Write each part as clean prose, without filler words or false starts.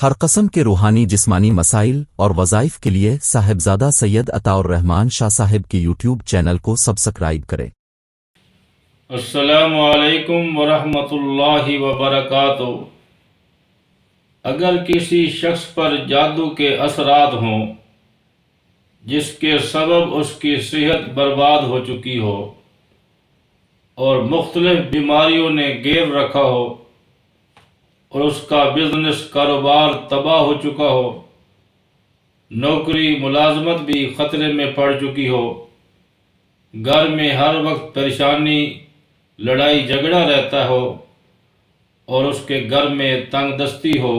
ہر قسم کے روحانی جسمانی مسائل اور وظائف کے لیے صاحبزادہ سید عطا الرحمن شاہ صاحب کی یوٹیوب چینل کو سبسکرائب کریں۔ السلام علیکم ورحمۃ اللہ وبرکاتہ۔ اگر کسی شخص پر جادو کے اثرات ہوں جس کے سبب اس کی صحت برباد ہو چکی ہو اور مختلف بیماریوں نے گھیر رکھا ہو اور اس کا بزنس کاروبار تباہ ہو چکا ہو، نوکری ملازمت بھی خطرے میں پڑ چکی ہو، گھر میں ہر وقت پریشانی لڑائی جھگڑا رہتا ہو اور اس کے گھر میں تنگ دستی ہو،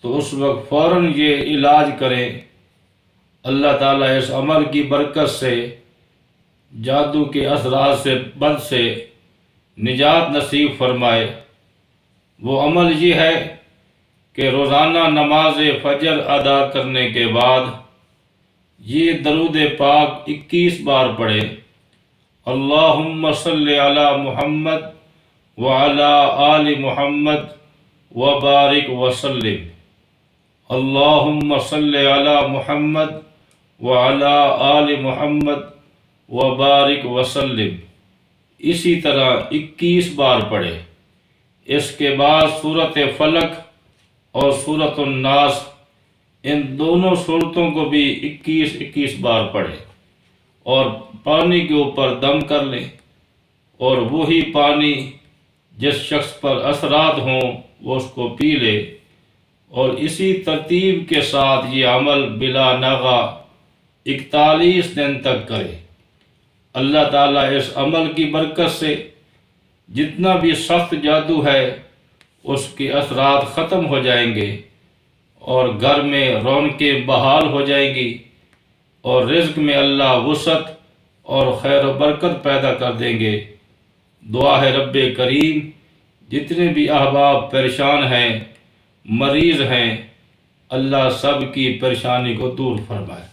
تو اس وقت فوراً یہ علاج کریں۔ اللہ تعالیٰ اس عمل کی برکت سے جادو کے اثرات سے بد سے نجات نصیب فرمائے۔ وہ عمل یہ ہے کہ روزانہ نماز فجر ادا کرنے کے بعد یہ درود پاک 21 بار پڑھیں۔ اللہم صلی علی محمد وعلی آل محمد وبارک وسلم۔ اللہم صلی علی محمد وعلی آل محمد وبارک وسلم۔ اسی طرح 21 بار پڑھیں۔ اس کے بعد سورۃ فلق اور سورۃ الناس، ان دونوں سورتوں کو بھی 21 بار پڑھیں اور پانی کے اوپر دم کر لیں، اور وہی پانی جس شخص پر اثرات ہوں وہ اس کو پی لے، اور اسی ترتیب کے ساتھ یہ عمل بلا ناغہ 41 دن تک کرے۔ اللہ تعالیٰ اس عمل کی برکت سے جتنا بھی سخت جادو ہے اس کے اثرات ختم ہو جائیں گے، اور گھر میں رونقیں بحال ہو جائیں گی، اور رزق میں اللہ وسعت اور خیر و برکت پیدا کر دیں گے۔ دعا ہے رب کریم جتنے بھی احباب پریشان ہیں، مریض ہیں، اللہ سب کی پریشانی کو دور فرمائے۔